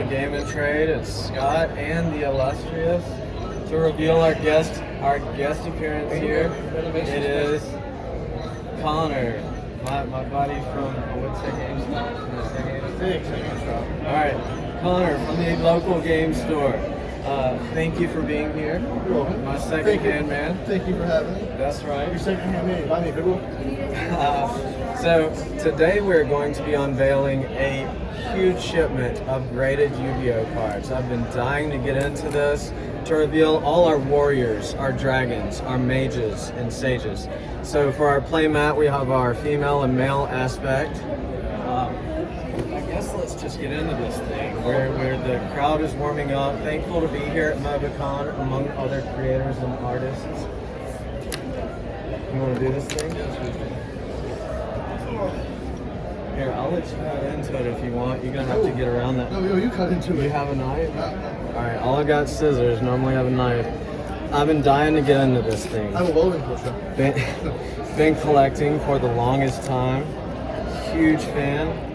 the Game and Trade. It's Scott and the illustrious to reveal our guest appearance here. It is Connor, my buddy from what's that GameStop? All right, Connor from the local game store. Thank you for being here. You're welcome. My second-hand man. Thank you for having me. That's right. Your second-hand man. Buy me a good one. So today we're going to be unveiling a huge shipment of graded Yu-Gi-Oh cards. I've been dying to get into this to reveal all our warriors, our dragons, our mages, and sages. So for our play mat, we have our female and male aspect. I guess let's just get into this thing where the crowd is warming up. Thankful to be here at Mobicon among other creators and artists. You want to do this thing? Here, I'll let you cut into it if you want. You're going to have to get around that. No, you cut into it. You have a knife? Alright, all I got is scissors. Normally I have a knife. I've been dying to get into this thing. I'm a welding pusher. Been collecting for the longest time. Huge fan.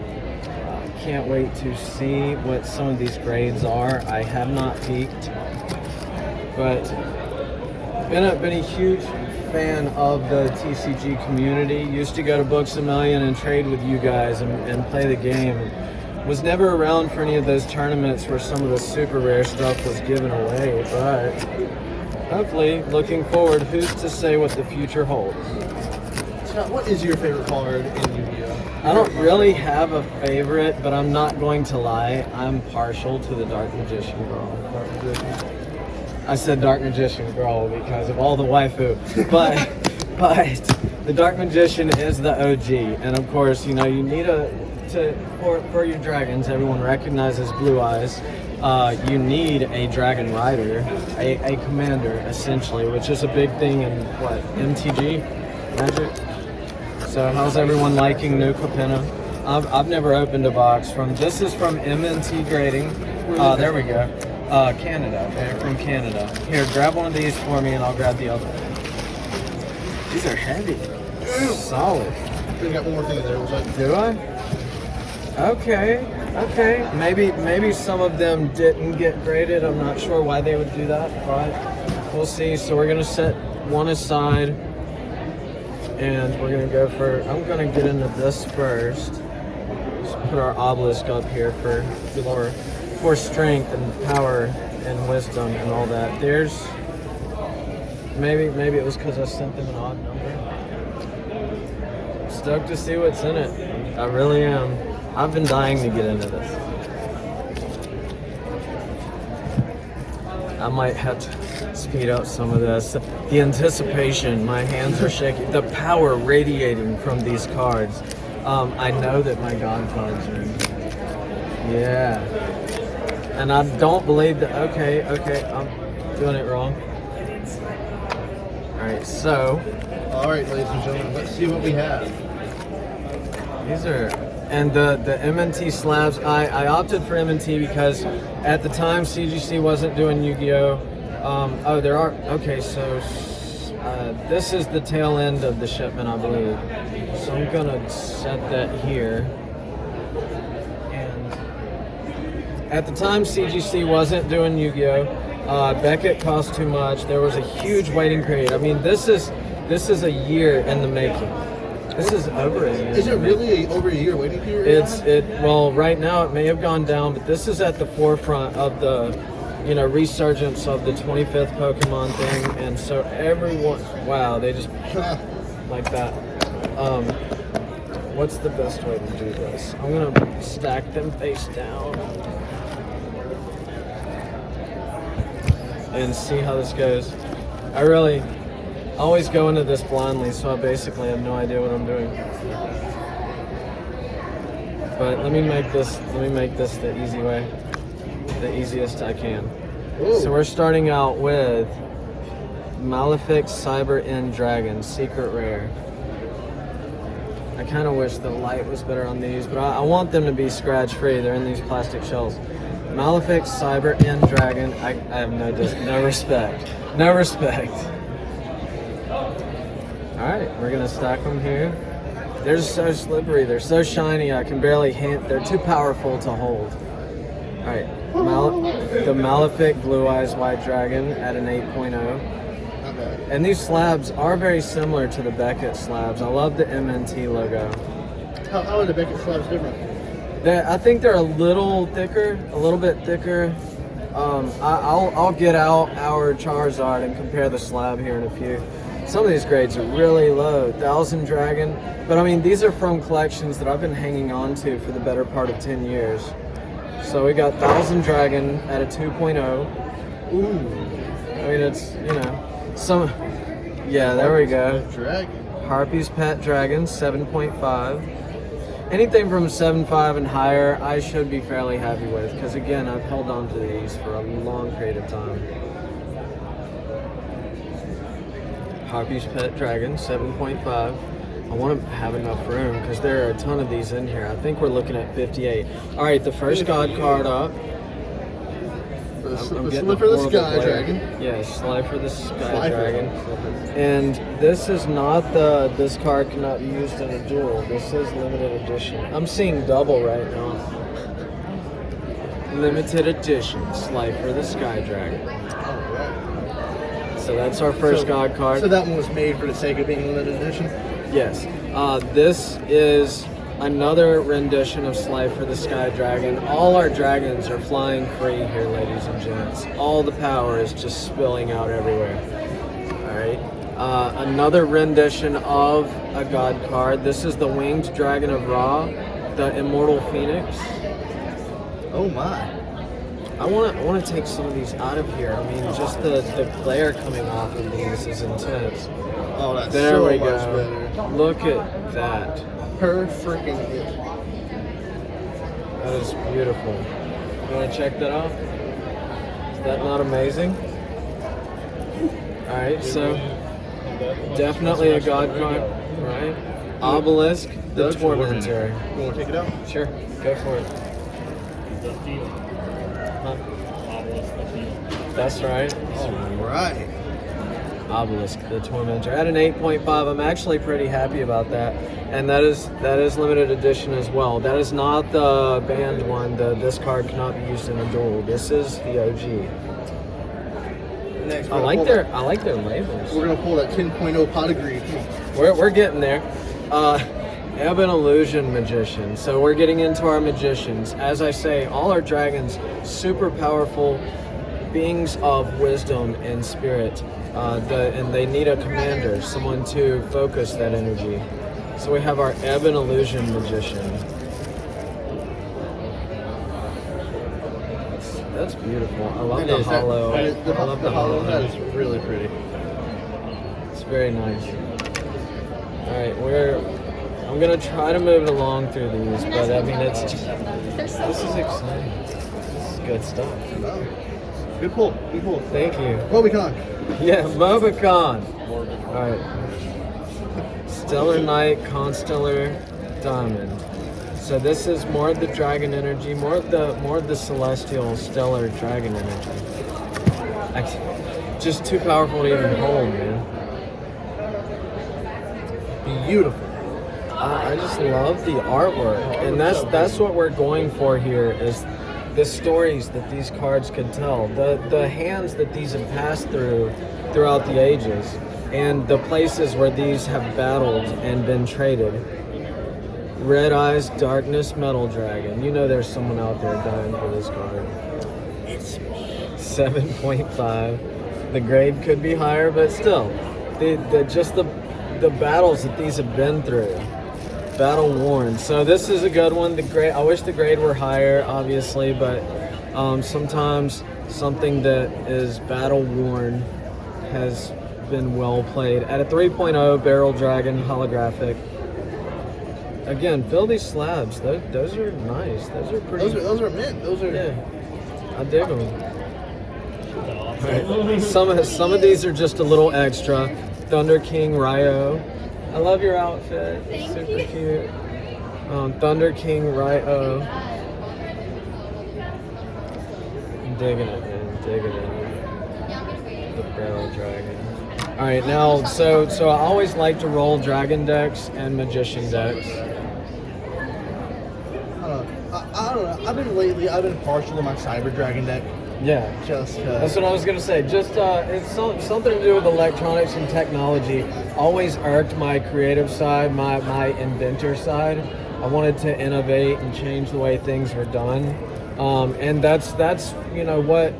Can't wait to see what some of these grades are. I have not peeked, but been a huge fan of the TCG community. Used to go to Books A Million and trade with you guys and play the game. Was never around for any of those tournaments where some of the super rare stuff was given away, but hopefully, looking forward, who's to say what the future holds? Scott, what is your favorite card in Yu-Gi-Oh? I don't really have a favorite, but I'm not going to lie. I'm partial to the Dark Magician Girl. I said Dark Magician Girl because of all the waifu, but the Dark Magician is the OG, and of course, you know, you need for your dragons. Everyone recognizes Blue Eyes. You need a Dragon Rider, a commander, essentially, which is a big thing in what, MTG Magic. So how's everyone liking New Capenna? I've never opened a box from. This is from MNT Grading. There we go. Canada. They're from Canada. Here, grab one of these for me, and I'll grab the other. These are heavy. Solid. You got one more thing in there. Do I? Okay. Maybe some of them didn't get graded. I'm not sure why they would do that, but we'll see. So we're gonna set one aside, and we're gonna go for. I'm gonna get into this first. Just put our obelisk up here for strength and power and wisdom and all that. There's maybe it was because I sent them an odd number. Stoked to see what's in it. I really am. I've been dying to get into this. I might have to speed up some of this. The anticipation, my hands are shaking. The power radiating from these cards. I know that my god cards are in here. Yeah. And I don't believe that, okay, I'm doing it wrong. Alright, so. Alright, ladies and gentlemen, let's see what we have. These are, and the MNT slabs, I opted for MNT because at the time CGC wasn't doing Yu-Gi-Oh! Oh, there are, okay, so this is the tail end of the shipment, I believe. So I'm gonna set that here. And at the time CGC wasn't doing Yu-Gi-Oh! Beckett cost too much. There was a huge waiting period. I mean, this is a year in the making. This is over a year. Is it really over a year waiting period? Well, right now it may have gone down, but this is at the forefront of the, you know, resurgence of the 25th Pokemon thing, and so everyone, wow, they just like that. What's the best way to do this? I'm gonna stack them face down and see how this goes. I really always go into this blindly, so I basically have no idea what I'm doing. But let me make this the easy way, the easiest I can. Ooh. So we're starting out with Malefic Cyber End Dragon, Secret Rare. I kind of wish the light was better on these, but I want them to be scratch free. They're in these plastic shells. Malefic Cyber End Dragon. I have no respect. No respect. Alright, we're gonna stack them here. They're so slippery, they're so shiny, I can barely hit. They're too powerful to hold. Alright, The Malefic Blue Eyes White Dragon at an 8.0. Not bad. And these slabs are very similar to the Beckett slabs. I love the MNT logo. How are the Beckett slabs different? I think they're a little thicker, a little bit thicker. I'll get out our Charizard and compare the slab here in a few. Some of these grades are really low, 1000 Dragon. But I mean, these are from collections that I've been hanging on to for the better part of 10 years. So we got 1000 Dragon at a 2.0. Ooh. I mean, it's, you know, yeah, there we go. Dragon. Harpy's Pet Dragon, 7.5. Anything from 7.5 and higher, I should be fairly happy with, because again, I've held on to these for a long period of time. Harpy's Pet Dragon, 7.5. I want to have enough room, because there are a ton of these in here. I think we're looking at 58. All right, the first God card up. The Slipper the Sky Dragon. Yeah, Slifer the Sky Dragon. And this is not this card cannot be used in a duel. This is limited edition. I'm seeing double right now. Limited edition, Slifer the Sky Dragon. So that's our first God card. So that one was made for the sake of being limited edition? Yes. This is another rendition of Slifer the Sky Dragon. All our dragons are flying free here, ladies and gents. All the power is just spilling out everywhere. Alright. Another rendition of a God card. This is the Winged Dragon of Ra, the Immortal Phoenix. Oh my. I want to take some of these out of here. I mean, just the glare coming off of these is intense. Oh, that's there so we much go. better. Look at that. Per freaking hit. That is beautiful. You want to check that out? Is that not amazing? Alright, so definitely a God card, right? Obelisk, the Tormentor. You want to take it out? Sure, go for it. Huh? That's right. Alright. Obelisk, the Tormentor. At an 8.5, I'm actually pretty happy about that. And that is limited edition as well. That is not the banned one. This card cannot be used in a duel. This is the OG. Next, I like their labels. We're gonna pull that 10.0 pot of greed. We're getting there. Ebon Illusion Magician. So we're getting into our magicians. As I say, all our dragons, super powerful beings of wisdom and spirit. And they need a commander, someone to focus that energy. So we have our Ebon Illusion Magician. That's beautiful. I love the hollow. I love the hollow. That is really pretty. It's very nice. All right, I'm gonna try to move it along through these, but I mean this is exciting. This is good stuff. Good pull. Good pull. Thank you. Mobicon. Yeah, Mobicon. All right. Stellar Knight, Constellar Diamond. So this is more of the dragon energy, more of the celestial stellar dragon energy. Just too powerful to even hold, man. Beautiful. I just love the artwork, and that's what we're going for here is the stories that these cards could tell, the hands that these have passed throughout the ages, and the places where these have battled and been traded. Red Eyes, Darkness, Metal Dragon. You know there's someone out there dying for this card. It's me. 7.5. The grade could be higher, but still, the battles that these have been through. Battle worn. So this is a good one. I wish the grade were higher, obviously, but sometimes something that is battle worn has been well played. At a 3.0, Barrel Dragon holographic. Again, fill these slabs. Those are nice. Those are pretty. Those are mint. Those are. Yeah, I dig them. Right. Some of these are just a little extra. Thunder King Ryo. I love your outfit. It's super cute. Thunder King Ryo. I'm digging it, man. Digging it. The Barrel Dragon. All right, now so I always like to roll dragon decks and magician decks. I don't don't know. I've been partial to my Cyber Dragon deck. Yeah. Just That's what I was gonna say. Just it's something to do with electronics and technology. Always irked my creative side, my inventor side. I wanted to innovate and change the way things were done, and that's what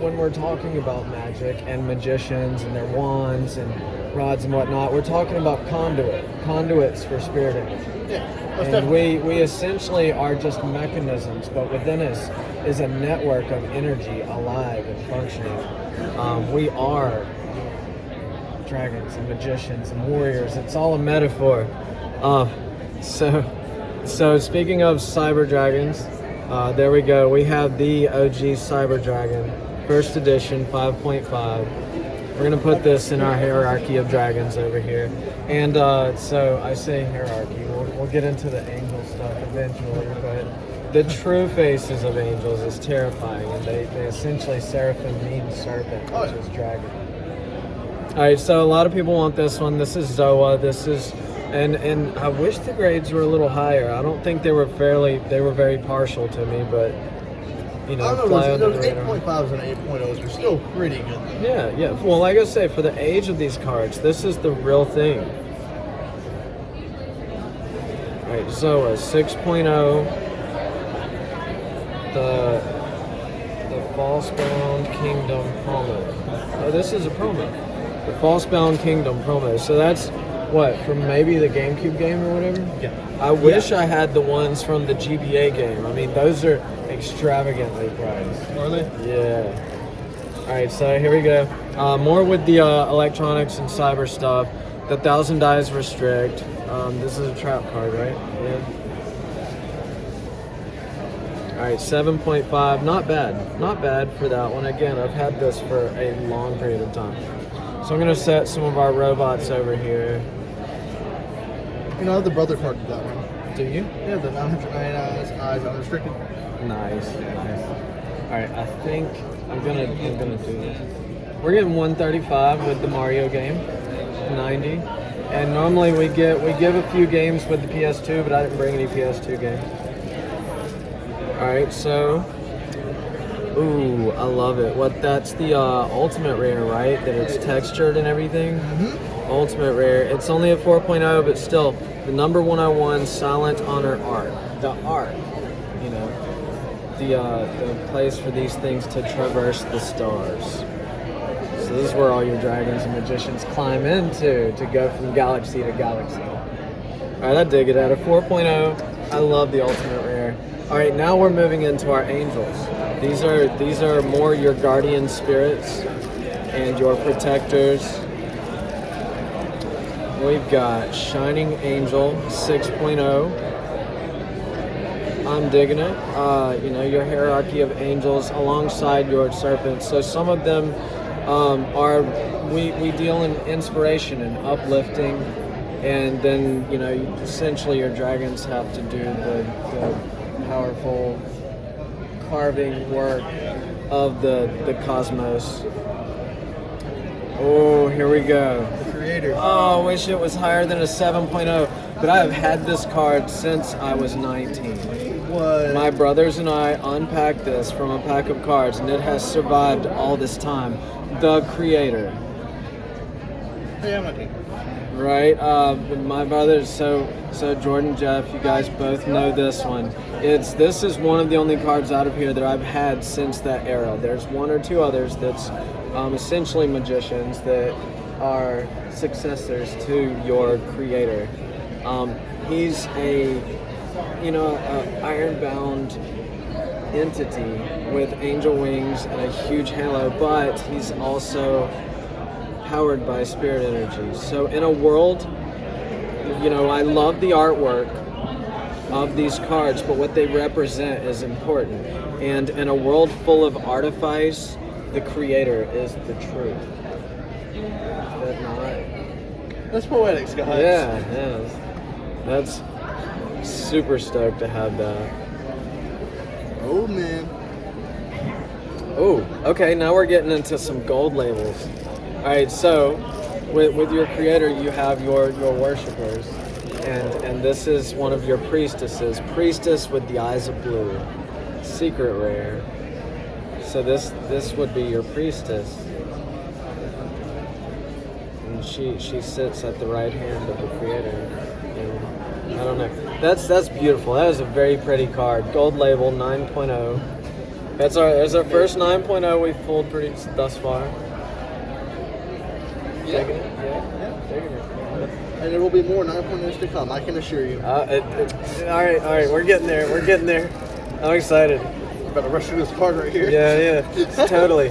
when we're talking about magic and magicians and their wands and rods and whatnot, we're talking about conduits for spirit energy. Yeah. And we essentially are just mechanisms, but within us is a network of energy alive and functioning. We are dragons and magicians and warriors. It's all a metaphor. So speaking of cyber dragons, there we go. We have the OG cyber dragon, first edition, 5.5. We're gonna put this in our hierarchy of dragons over here. And so I say hierarchy, we'll get into the angel stuff eventually, but the true faces of angels is terrifying, and they essentially seraphim mean serpent, which is dragon. Alright, so a lot of people want this one. This is Zoa, and I wish the grades were a little higher. I don't think they were very partial to me, but I don't know, those 8.5s and 8.0s are still pretty good. Yeah. Well, like I say, for the age of these cards, this is the real thing. Alright, Zoa 6.0. The Falsebound Kingdom promo. Oh, this is a promo. The Falsebound Kingdom promo. So that's what, from maybe the GameCube game or whatever? Yeah. I wish I had the ones from the GBA game. I mean, those are extravagantly priced. Are they? Yeah. Alright, so here we go. More with the electronics and cyber stuff. The 1,000 dies restrict. This is a trap card, right? Yeah. Alright, 7.5. Not bad. Not bad for that one. Again, I've had this for a long period of time. So I'm going to set some of our robots over here. You know, I have the brother card to that one. Do you? Yeah, the 900 eyes unrestricted. Nice. Alright, I think I'm gonna do this. We're getting 135 with the Mario game, 90. And normally we give a few games with the PS2, but I didn't bring any PS2 games. Alright, so ooh, I love it. That's the ultimate rare, right? That it's textured and everything. Mm-hmm. Ultimate rare. It's only a 4.0, but still, the number 101 Silent Honor art. The art, you know, the place for these things to traverse the stars. So this is where all your dragons and magicians climb into to go from galaxy to galaxy. All right, I dig it. At a 4.0, I love the ultimate rare. All right, now we're moving into our angels. These are more your guardian spirits and your protectors. We've got Shining Angel 6.0. I'm digging it. You know, your hierarchy of angels alongside your serpents. So some of them we deal in inspiration and uplifting, and then, you know, essentially your dragons have to do the powerful carving work of the cosmos. Oh, here we go. The creator. Oh, I wish it was higher than a 7.0, but I have had this card since I was 19. What? My brothers and I unpacked this from a pack of cards, and it has survived all this time. The creator. Hey, MNT. Right? My brothers, so Jordan, Jeff, you guys both know this one. This is one of the only cards out of here that I've had since that era. There's one or two others that's essentially magicians that are successors to your creator. He's a iron-bound entity with angel wings and a huge halo, but he's also powered by spirit energy. So in a world, you know, I love the artwork of these cards, but what they represent is important. And in a world full of artifice, the creator is the truth. Is that not? That's poetic, Scott. Yeah. That's super stoked to have that. Oh, man. Oh, okay, now we're getting into some gold labels. Alright, so with your creator, you have your worshippers. And this is one of your priestesses. Priestess with the eyes of blue. secret rare. So this would be your priestess. And she sits at the right hand of the creator. And I don't know. That's beautiful. That is a very pretty card. Gold label 9.0. That's our first 9.0 we've pulled thus far. Yeah. Taking it? Yeah. Taking it. And there will be more 9.0s to come, I can assure you. All right, we're getting there. I'm excited. Better rush through this card right here. Yeah, totally.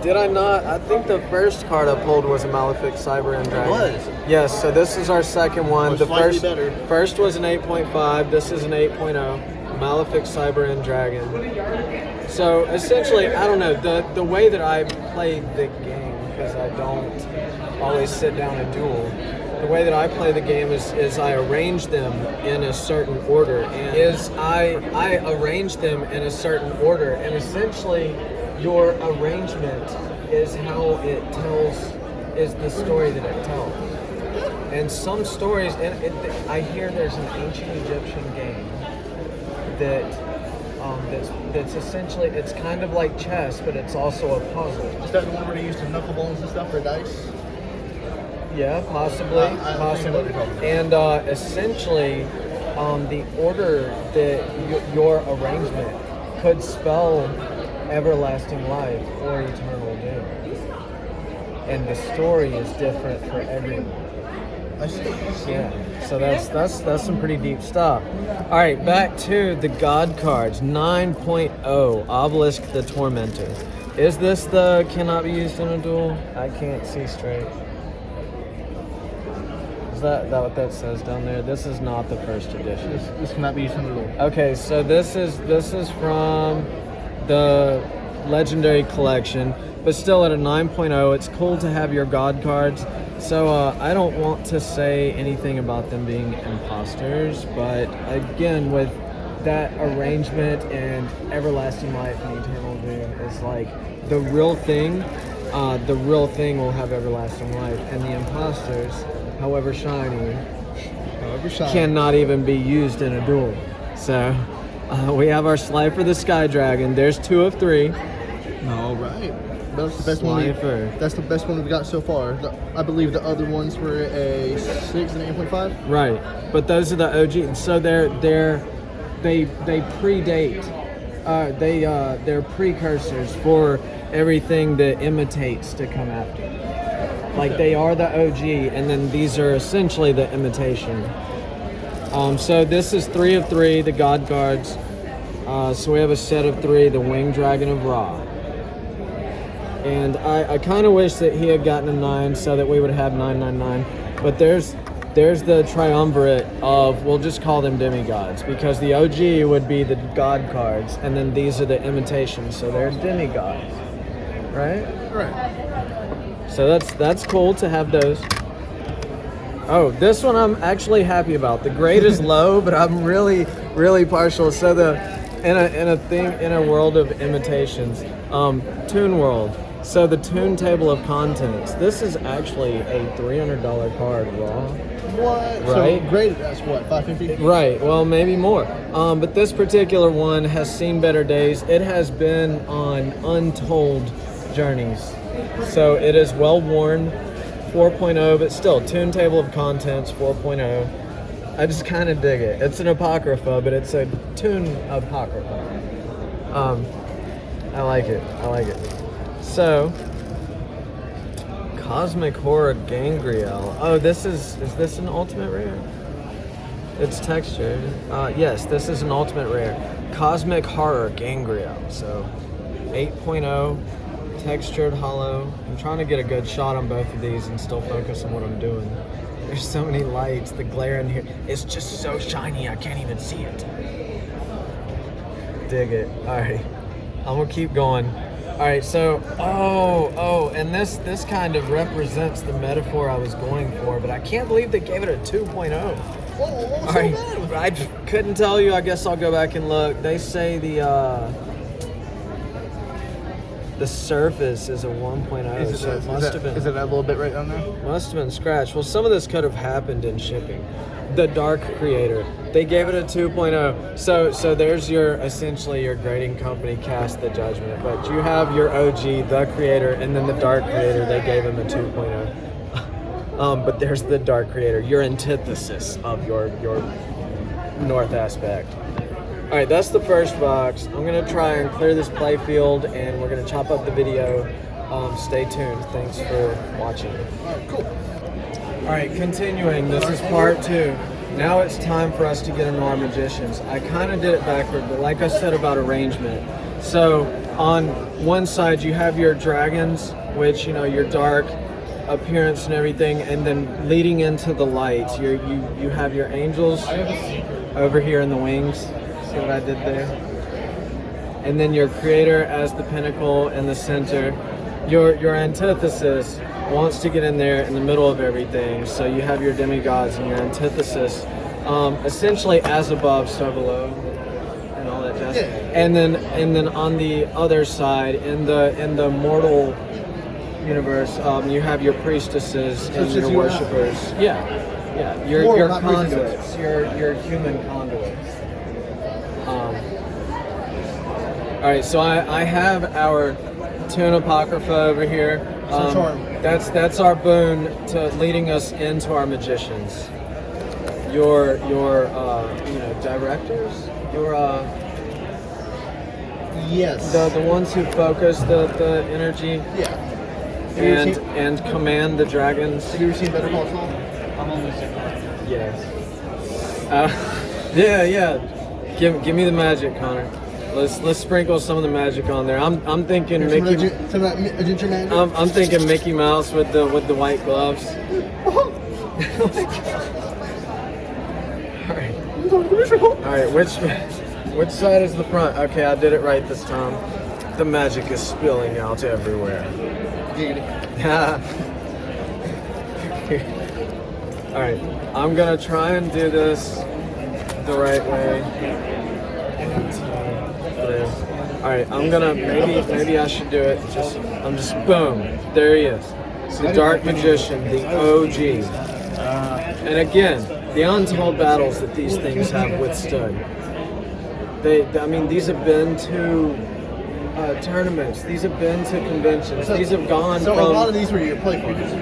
Did I not? I think the first card I pulled was a Malefic Cyber End Dragon. It was. Yes, so this is our second one. The slightly better. first was an 8.5. This is an 8.0. Malefic Cyber End Dragon. So essentially, I don't know, the way that I play the game, because I don't always sit down and duel. The way that I play the game is I arrange them in a certain order, and I arrange them in a certain order, and essentially your arrangement is how it is the story that it tells. And some stories, I hear there's an ancient Egyptian game that's essentially, it's kind of like chess, but it's also a puzzle. Is that the one where they used to knucklebones and stuff for dice? Yeah, possibly. And essentially, the order that your arrangement could spell everlasting life or eternal doom. And the story is different for everyone. I see. Yeah. So that's some pretty deep stuff. All right, back to the God cards. 9.0 Obelisk the Tormentor. Is this the cannot be used in a duel? I can't see straight. Is that what that says down there? This is not the first edition. This cannot be used in the duel. Okay, so this is from the Legendary Collection, but still at a 9.0. It's cool to have your God cards. So I don't want to say anything about them being imposters, but again, with that arrangement and everlasting life and eternal doom is like the real thing. The real thing will have everlasting life, and the imposters, however shiny, cannot even be used in a duel. So we have our Slifer the Sky Dragon. There's 2 of 3. All right. That's the best one. That's the best one we've got so far. I believe the other ones were a 6 and 8.5. Right, but those are the OG. So they predate. They're precursors for everything that imitates to come after. Like they are the OG, and then these are essentially the imitation. So this is 3 of 3, the God cards. So we have a set of 3, the Winged Dragon of Ra. And I kind of wish that he had gotten a 9 so that we would have 999. But there's the triumvirate of, we'll just call them demigods, because the OG would be the God cards, and then these are the imitations, so they're demigods, right? Right. So that's cool to have those. Oh, this one I'm actually happy about. The grade is low, but I'm really, really partial. So in a world of imitations, Toon World. So the Toon table of contents. This is actually a $300 card raw. What? Right? So graded as what? $550? Right. Well, maybe more. But this particular one has seen better days. It has been on untold journeys. So it is well worn. 4.0, but still Toon table of contents 4.0. I just kind of dig it. It's an apocrypha, but it's a Toon apocrypha. I like it. So, Cosmic Horror Gangriel. Oh, is this an ultimate rare? It's textured. Yes, this is an ultimate rare. Cosmic Horror Gangriel. So, 8.0, textured, hollow. I'm trying to get a good shot on both of these and still focus on what I'm doing. There's so many lights. The glare in here is just so shiny, I can't even see it. Dig it. All right, I'm gonna keep going. All right, so, and this kind of represents the metaphor I was going for, but I can't believe they gave it a 2.0. All right, I couldn't tell you. I guess I'll go back and look. They say the The surface is a 1.0, so it must have been. Is it a little bit right on there? Must have been scratched. Well, some of this could have happened in shipping. The Dark Creator, they gave it a 2.0. So there's essentially your grading company cast the judgment. But you have your OG, the Creator, and then the Dark Creator. They gave him a 2.0. But there's the Dark Creator, your antithesis of your North aspect. All right, that's the first box. I'm gonna try and clear this play field, and we're gonna chop up the video. Stay tuned. Thanks for watching. All right, cool. All right, continuing. This is part 2. Now it's time for us to get into our magicians. I kind of did it backward, but like I said about arrangement. So on one side you have your dragons, which your dark appearance and everything, and then leading into the light, you have your angels over here in the wings. See what I did there? And then your Creator as the pinnacle in the center. Your antithesis wants to get in there in the middle of everything. So you have your demigods and your antithesis, essentially as above, so below, and all that jazz. Yeah. And then on the other side, in the mortal universe, you have your priestesses and your worshippers. Yeah. Your conduits, your human conduits. All right, so I have our Tune Apocrypha over here. That's our boon to leading us into our magicians. Your directors, yes, the ones who focus the energy. Yeah. And command the dragons. Have you ever seen Better Call Saul? I'm on the same line. Yes. Yeah. Give me the magic, Connor. Let's sprinkle some of the magic on there. I'm thinking Mickey. Some of that ginger magic. I'm thinking Mickey Mouse with the white gloves. All right. Which side is the front? Okay, I did it right this time. The magic is spilling out everywhere. All right, I'm gonna try and do this the right way. 1, 2, 3. All right, I'm gonna maybe I should do it. I'm just boom. There he is. It's the Dark Magician, the OG. And again, the untold battles that these things have withstood. These have been to tournaments. These have been to conventions. These have gone so from. A lot of these were your play cards.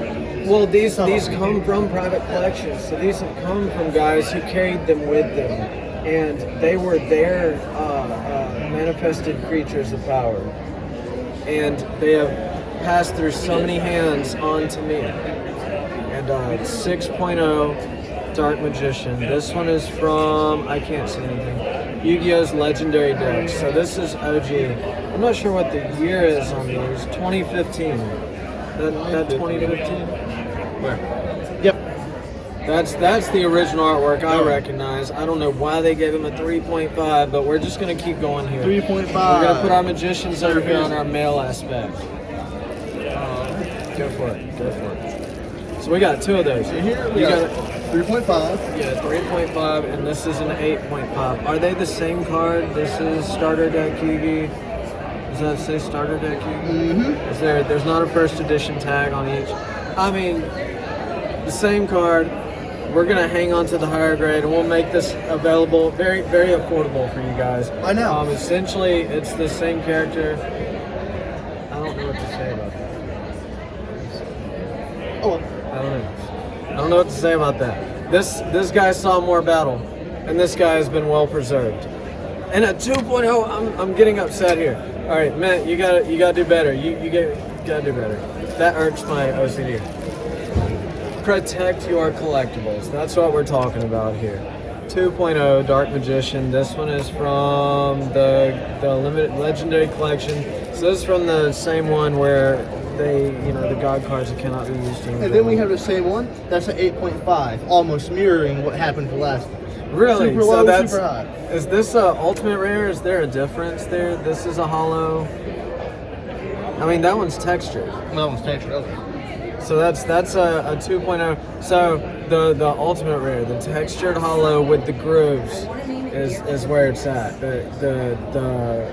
Well, these come from private collections. So these have come from guys who carried them with them, and they were their manifested creatures of power, and they have passed through so many hands on to me. And 6.0 Dark Magician. This one is from, I can't see anything, Yu-Gi-Oh's Legendary Decks. So this is OG. I'm not sure what the year is on these. 2015. That 2015? Where? Yep. That's the original artwork I recognize. I don't know why they gave him a 3.5, but we're just going to keep going here. 3.5. We're going to put our magicians over here on our male aspect. Go for it. So we got 2 of those. Here we got 3.5. Yeah, 3.5, and this is an 8.5. Are they the same card? This is Starter Deck Yu-Gi. Does that say Starter Deck Yu-Gi? Mm-hmm. There's not a first edition tag on each. I mean, the same card. We're gonna hang on to the higher grade, and we'll make this available, very, very affordable for you guys. I know. Essentially, it's the same character. I don't know what to say about that. Oh. I don't know what to say about that. This guy saw more battle, and this guy has been well preserved. And at 2.0, I'm getting upset here. All right, Matt, you gotta do better. You gotta do better. That irks my OCD. Protect your collectibles. That's what we're talking about here. 2.0 Dark Magician. This one is from the limited legendary collection. So this is from the same one where the god cards that cannot be used in. And then we have the same one. That's an 8.5, almost mirroring what happened for last one. Really? Super low, So that's super high. is this a ultimate rare? Is there a difference there? This is a hollow. I mean, that one's textured. That one's textured. Okay. So that's a 2.0. So the ultimate rare, the textured hollow with the grooves, is where it's at. The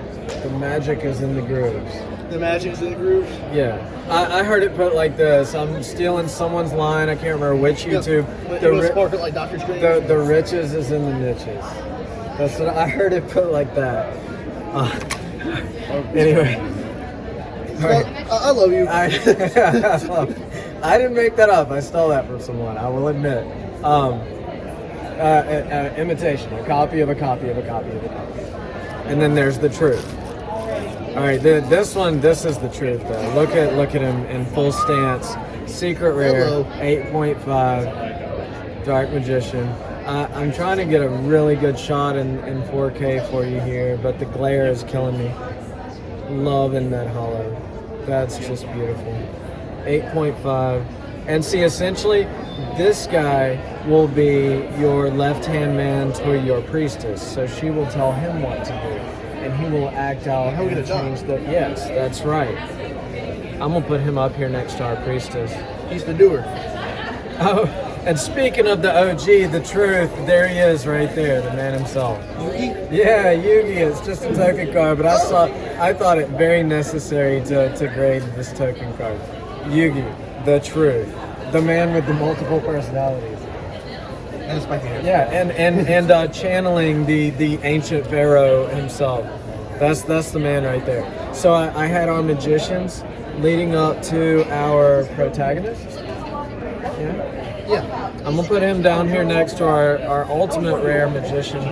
magic is in the grooves. The magic's in the groove. Yeah. I heard it put like this. I'm stealing someone's line. I can't remember which YouTube. Spark it like Dr. Strange. The riches is in the niches. That's what I heard it put like that. Anyway. I love you. I didn't make that up. I stole that from someone. I will admit. Imitation. A copy of a copy of a copy of a copy. And then there's the truth. All right, this is the truth though. Look at him in full stance. Secret rare, 8.5, Dark Magician. I'm trying to get a really good shot in 4K for you here, but the glare is killing me. Loving that hollow. That's just beautiful. 8.5. And see, essentially, this guy will be your left-hand man to your priestess. So she will tell him what to do. And he will act out and change the... Yes, that's right. I'm going to put him up here next to our priestess. He's the doer. Oh, and speaking of the OG, the truth, there he is right there, the man himself. Yugi? Yeah, Yugi. It's just a token card, but I thought it very necessary to grade this token card. Yugi, the truth, the man with the multiple personalities. And it's spiky hair. Yeah, and channeling the ancient pharaoh himself. That's the man right there. So I had our magicians leading up to our protagonist. Yeah. I'm gonna put him down here next to our ultimate rare magician,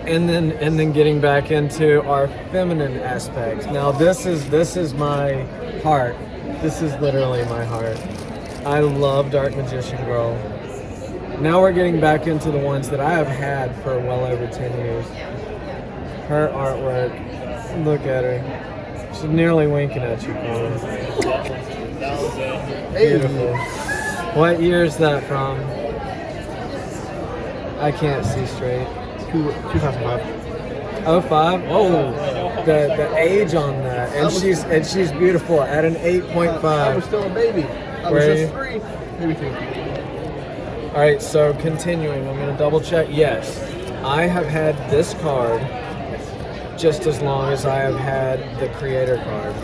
and then getting back into our feminine aspect. Now this is my heart. This is literally my heart. I love Dark Magician Girl. Now we're getting back into the ones that I have had for well over 10 years. Her artwork, look at her. She's nearly winking at you, Colin. Beautiful. What year is that from? I can't see straight. 2005. 05? Oh, the age on that, and she's beautiful at an 8.5. I was still a baby. I was just 3, maybe 2. All right, so continuing, I'm gonna double check. Yes, I have had this card just as long as I have had the creator card,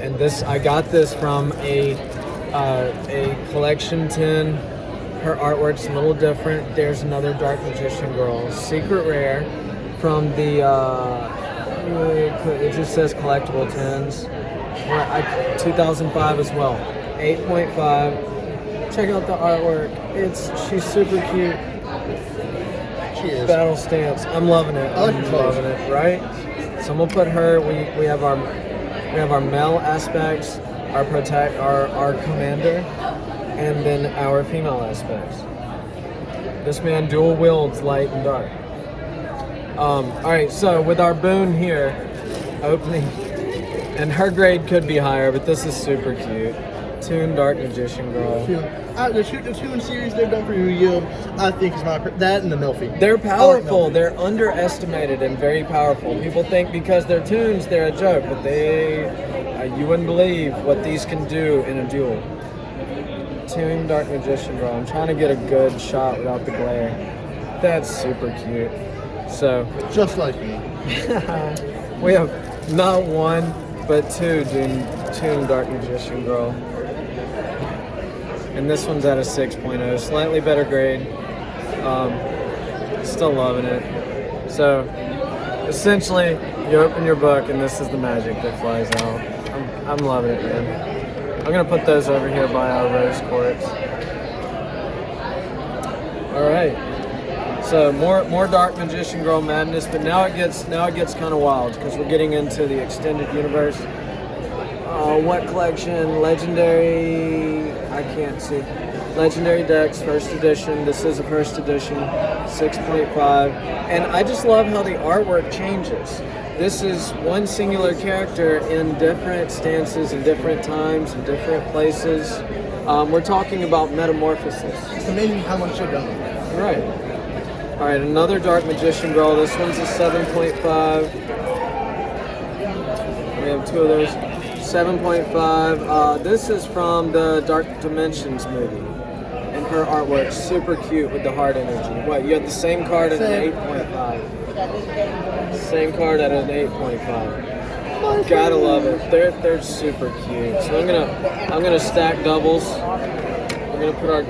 and I got this from a collection tin. Her artwork's a little different. There's another Dark Magician Girl, secret rare, from the it just says collectible tins. 2005 as well, 8.5. Check out the artwork. She's super cute. She is. Battle stance. I'm loving it. I'm loving it. Right. So I'm gonna put her. We have our male aspects, our commander, and then our female aspects. This man dual wields light and dark. All right. So with our boon here, opening, and her grade could be higher, but this is super cute. Toon Dark Magician Girl. The Toon series they've done for Yu-Gi-Oh! I think is that and the Melfi. They're powerful. They're underestimated and very powerful. People think because they're Toons, they're a joke, but you wouldn't believe what these can do in a duel. Toon Dark Magician Girl. I'm trying to get a good shot without the glare. That's super cute. So just like me. We have not one but two Toon Dark Magician Girl. And this one's at a 6.0, slightly better grade. Still loving it. So, essentially, you open your book and this is the magic that flies out. I'm loving it, man. I'm gonna put those over here by our rose quartz. All right. So more Dark Magician Girl madness, but now it gets kind of wild because we're getting into the extended universe. What collection? Legendary. I can't see. Legendary decks, first edition. This is a first edition, 6.5. And I just love how the artwork changes. This is one singular character in different stances, in different times, in different places. We're talking about metamorphosis. It's amazing how much they've done. Right. All right, another Dark Magician Girl. This one's a 7.5. We have two of those. 7.5. This is from the Dark Dimensions movie. And her artwork's super cute with the heart energy. What, you have the same card at an 8.5. Same card at an 8.5. Gotta love it. They're super cute. So I'm gonna stack doubles. We're gonna put our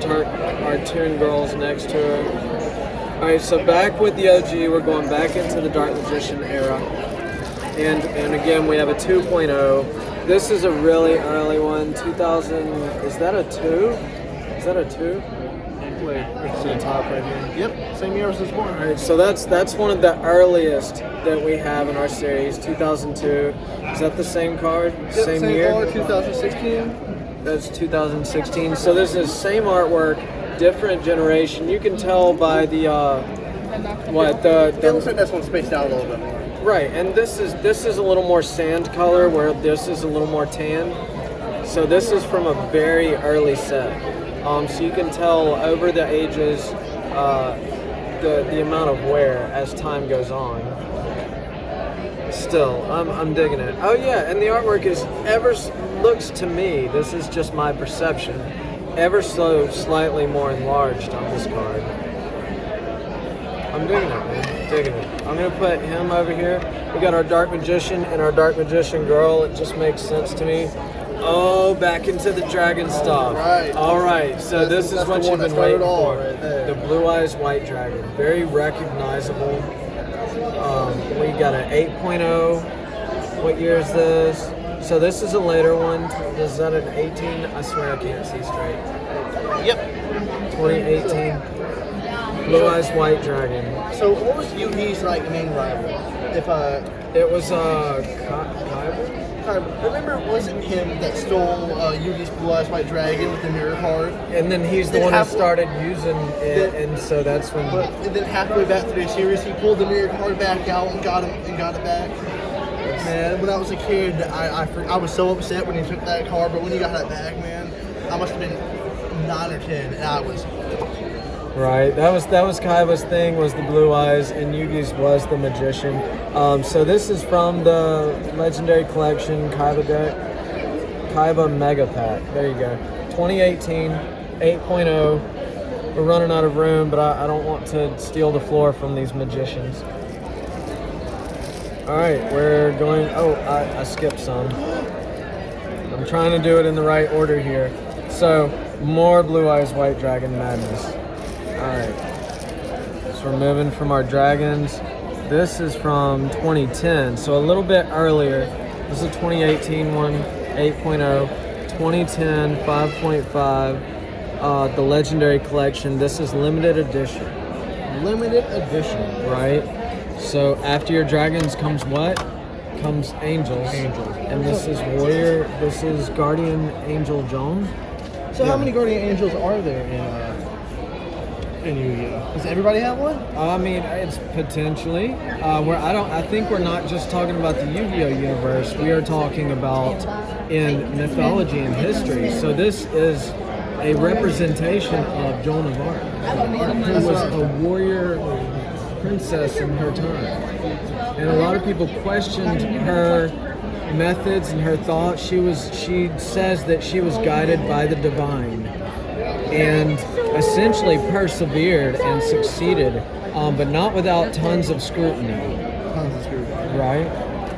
Toon girls next to her. All right. So back with the OG, we're going back into the Dark Magician era, and again we have a 2.0. This is a really early one. 2000. Is that a 2? Is that a 2? It's the top right here. Yep, same year as this one. All right, so that's one of the earliest that we have in our series, 2002. Is that the same card? Yep, same year? card, 2016. That's 2016. So this is same artwork, different generation. You can tell by the It looks like this one's spaced out a little bit more. right, and this is a little more sand color, where this is a little more tan. So this is from a very early set. So you can tell over the ages the amount of wear as time goes on. Still, I'm digging it. Oh yeah, and the artwork is looks to me, this is just my perception, ever so slightly more enlarged on this card. I'm digging it, man. Digging it. I'm gonna put him over here. We got our Dark Magician and our Dark Magician girl. It just makes sense to me. Oh, back into the dragon stuff. All right. So this is what you've been waiting for. Right there. The Blue Eyes White Dragon. Very recognizable. We got an 8.0. What year is this? So this is a later one. Is that an 18? I swear I can't see straight. Yep. 2018. Blue Eyes White Dragon. So what was Yugi's main rival? It was Kaiba? I remember it wasn't him that stole Yugi's Blue Eyes White Dragon with the mirror card. And then he's the one that started using it, and so that's when. But then halfway back through the series, he pulled the mirror card back out and got it back. Man, when I was a kid, I was so upset when he took that card, but when he got that back, man, I must have been 9 or 10, and I was. Right, that was Kaiba's thing, was the blue eyes, and Yugi's was the magician. So this is from the Legendary Collection Kaiba deck, Kaiba Mega Pack. There you go, 2018, 8.0. We're running out of room, but I don't want to steal the floor from these magicians. All right, we're going. Oh, I skipped some. I'm trying to do it in the right order here. So more Blue Eyes White Dragon madness. Alright, so we're moving from our dragons. This is from 2010, so a little bit earlier. This is a 2018 one, 8.0, 2010, 5.5, the Legendary Collection. This is limited edition. Limited edition. Right? So after your dragons comes what? Comes angels. Angels. And this is warrior, this is Guardian Angel Joan. So how many Guardian Angels are there in Yu-Gi-Oh? Does everybody have one? I mean, it's potentially. I think we're not just talking about the Yu-Gi-Oh universe. We are talking about in mythology and history. So this is a representation of Joan of Arc, who was a warrior princess in her time. And a lot of people questioned her methods and her thoughts. She says that she was guided by the divine, and essentially persevered and succeeded, but not without tons of scrutiny. Right?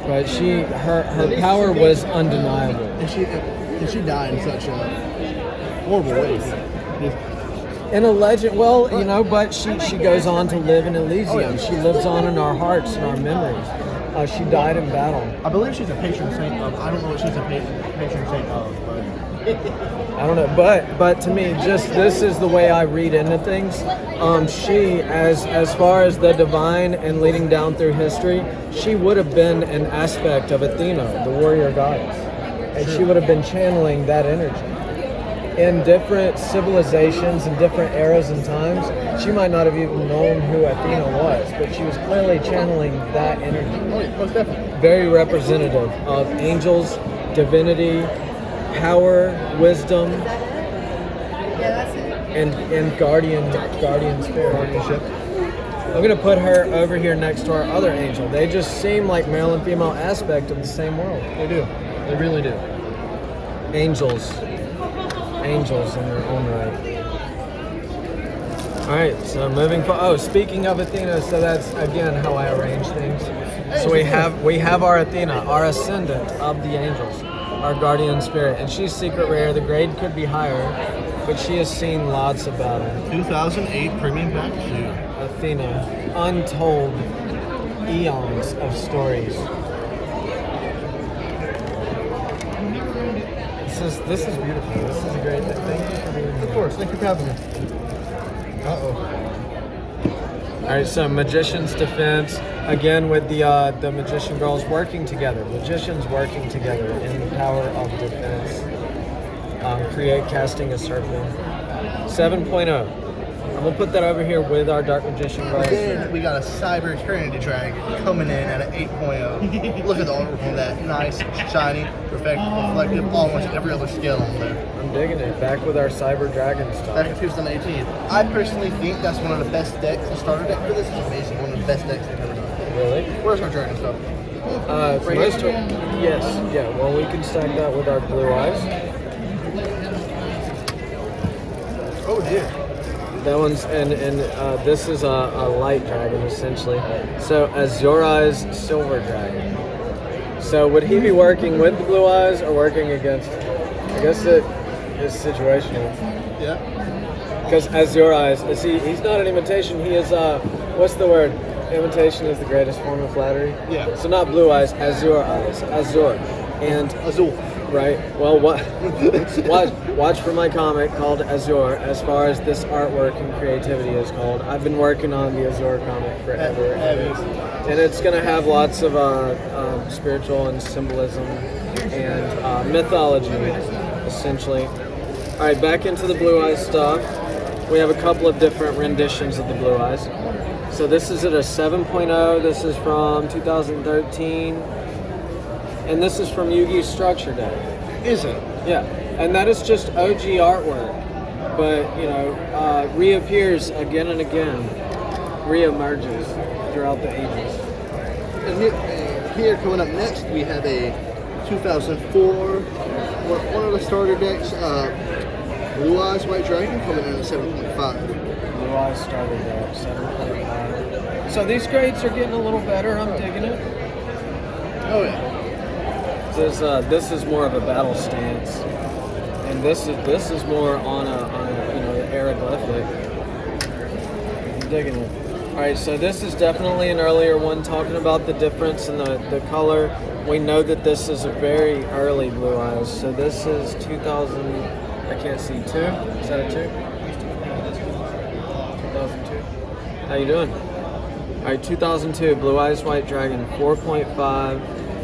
But her power was undeniable. And she died in such a horrible way. In a legend, well, but she goes on to live in Elysium. She lives on in our hearts and our memories. She died in battle. I believe she's a patron saint of. I don't know what she's a patron saint of, but. I don't know, but to me, just this is the way I read into things. She, as far as the divine and leading down through history, she would have been an aspect of Athena, the warrior goddess, and she would have been channeling that energy. In different civilizations and different eras and times, she might not have even known who Athena was, but she was clearly channeling that energy. Oh, yeah, most definitely. Very representative of angels, divinity, power, wisdom, and guardian spirit. Guardianship. I'm gonna put her over here next to our other angel. They just seem like male and female aspect of the same world. They do. They really do. Angels in their own right. All right, so moving forward. Oh, speaking of Athena, so that's again how I arrange things. So we have our Athena, our ascendant of the angels, our guardian spirit, and she's secret rare. The grade could be higher, but she has seen lots of battle. 2008 premium pack shoe. Athena, untold eons of stories. This is beautiful. This is a great thing. Thank you for being here. Of course, thank you for having me. All right, so Magician's Defense, again with the Magician Girls working together. Magicians working together in the power of defense. Create casting a serpent. 7.0. I'm going to put that over here with our Dark Magician Girls. Then we got a Cyber Eternity Dragon coming in at an 8.0. Look at the artwork on that. Nice, shiny, reflective, almost every other skill on there. I'm digging it. Back with our Cyber Dragon stuff. Back in 2018. I personally think that's one of the best decks. The starter deck for this is amazing. One of the best decks they've ever done. Really? Where's our dragon stuff? Yes, yeah. Well, we can stack that with our Blue Eyes. Oh dear. That one's and this is a light dragon essentially. So Azure Eyes Silver Dragon. So would he be working with the Blue Eyes or working against? I guess it is situational. Yeah. Because Azure Eyes, he's not an imitation. He is what's the word? Imitation is the greatest form of flattery. Yeah. So not Blue Eyes, Azure Eyes, Azure, and Azul. Right. Well, watch for my comic called Azure. As far as this artwork and creativity is called, I've been working on the Azure comic forever, and it's gonna have lots of spiritual and symbolism and mythology, essentially. All right, back into the Blue Eyes stuff. We have a couple of different renditions of the Blue Eyes. So this is at a 7.0. This is from 2013. And this is from Yugi's structure deck. Is it? Yeah, and that is just OG artwork, but reappears again and again, reemerges throughout the ages. And here coming up next, we have a 2004, one of the starter decks, Blue Eyes White Dragon coming in at 7.5. Blue Eyes starter deck, 7.5. So these grades are getting a little better. I'm digging it. Oh yeah. This is more of a battle stance, and this is more on a hieroglyphic. I'm digging it. All right, so this is definitely an earlier one, talking about the difference in the color. We know that this is a very early Blue Eyes. So this is 2000. I can't see 2. Is that a 2? 2002. How you doing? All right, 2002 Blue Eyes White Dragon 4.5.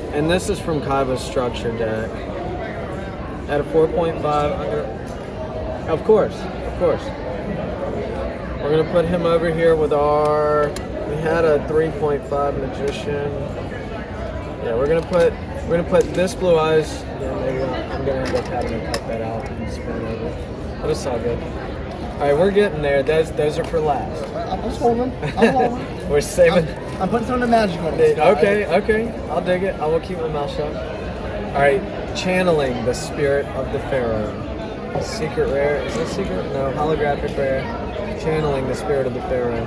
And this is from Kaiba's structure deck. At a 4.5, of course. We're gonna put him over here with our. We had a 3.5 Magician. Yeah, we're gonna put this Blue Eyes. Yeah, maybe I'm gonna end up having to cut that out and spin over. But it's all good. All right, we're getting there. Those are for last. I'm just holding them. We're saving. I'm putting some of the magic on it. Okay. I'll dig it. I will keep my mouth shut. All right, channeling the spirit of the Pharaoh. Secret rare. Is that secret? No, holographic rare. Channeling the spirit of the Pharaoh.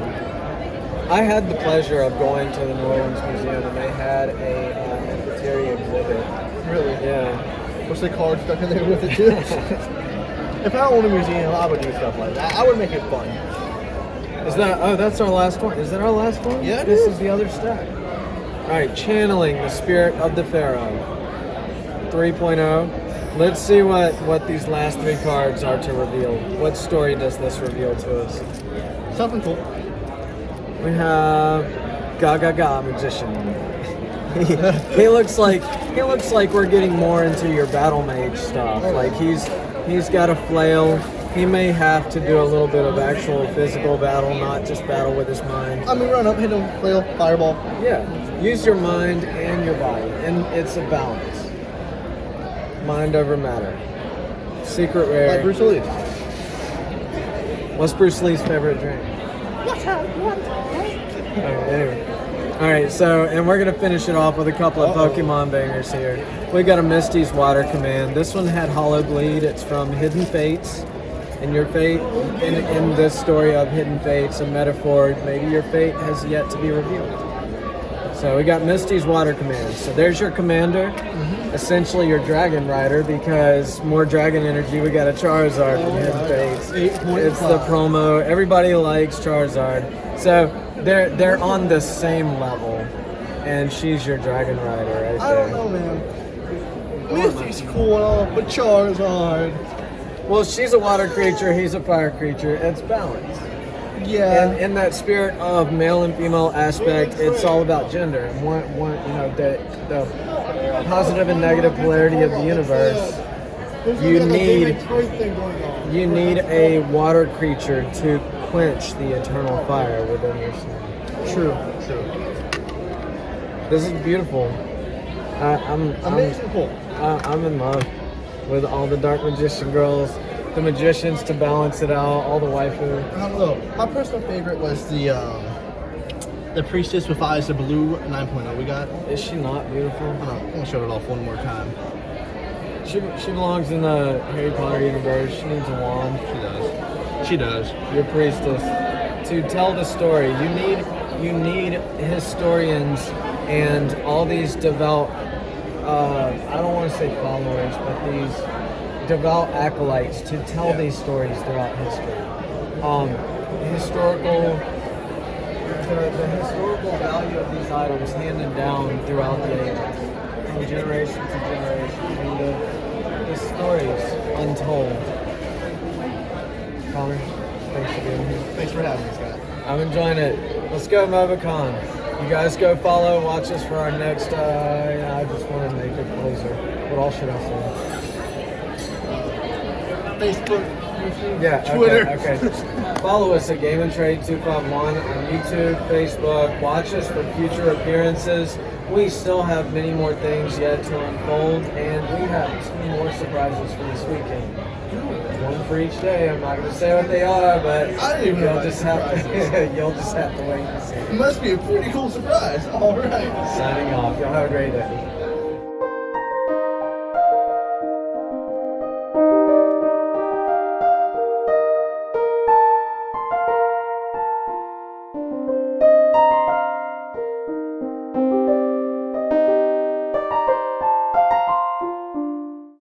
I had the pleasure of going to the New Orleans Museum, and they had a Nefertiti exhibit. Really? Yeah. What's the card stuck in there with it too? If I owned a museum, I would do stuff like that. I would make it fun. Is that? Oh, that's our last one. Is that our last one? Yeah, this is the other stack. All right, channeling the spirit of the Pharaoh. 3.0. Let's see what these last 3 cards are to reveal. What story does this reveal to us? Something cool. We have Gaga Magician. he looks like we're getting more into your battle mage stuff. Like he's got a flail. He may have to do a little bit of actual physical battle, not just battle with his mind. I mean, run up, hit him, flail, fireball. Yeah, use your mind and your body, and it's a balance. Mind over matter. Secret rare. Like Bruce Lee. What's Bruce Lee's favorite drink? Anyway. All right, so, and we're going to finish it off with a couple of Pokemon bangers here. We got a Misty's Water Command. This one had Hollow Bleed. It's from Hidden Fates. And your fate, in this story of Hidden Fates, a metaphor, maybe your fate has yet to be revealed. So we got Misty's water command. So there's your commander, essentially your dragon rider, because more dragon energy. We got a Charizard from Hidden Fates. It's the promo. Everybody likes Charizard. So they're on the same level, and she's your dragon rider right there. I don't know, man. Misty's cool and all, but Charizard. Well, she's a water creature. He's a fire creature. It's balanced. Yeah. And in that spirit of male and female aspect, it's all about gender. And one, the positive and negative polarity of the universe. You need a water creature to quench the eternal fire within yourself. True. This is beautiful. I'm in love with all the Dark Magician girls, the magicians to balance it out, all the waifu. I don't know. My personal favorite was the priestess with eyes of blue 9.0 we got. Is she not beautiful? I'm gonna show it off one more time. She belongs in the Harry Potter universe. She needs a wand. She does. Your priestess. To tell the story, you need historians and all these devout, I don't want to say followers, but these devout acolytes to tell these stories throughout history. The historical value of these items handed down throughout the ages, from generation to generation, and the stories untold. Connor, thanks for being here. Thanks for having me, Scott. I'm enjoying it. Let's go Mobicon. You guys go follow, watch us for our next, I just want to make a closer. What all should I say? Facebook, YouTube, Yeah, Twitter. Okay. Follow us at Game and Trade 251 on YouTube, Facebook. Watch us for future appearances. We still have many more things yet to unfold, and we have 2 more surprises for this weekend. One for each day. I'm not going to say what they are, but I didn't even you'll just have to wait and see. It must be a pretty cool surprise. All right. Signing off. Y'all have a great day.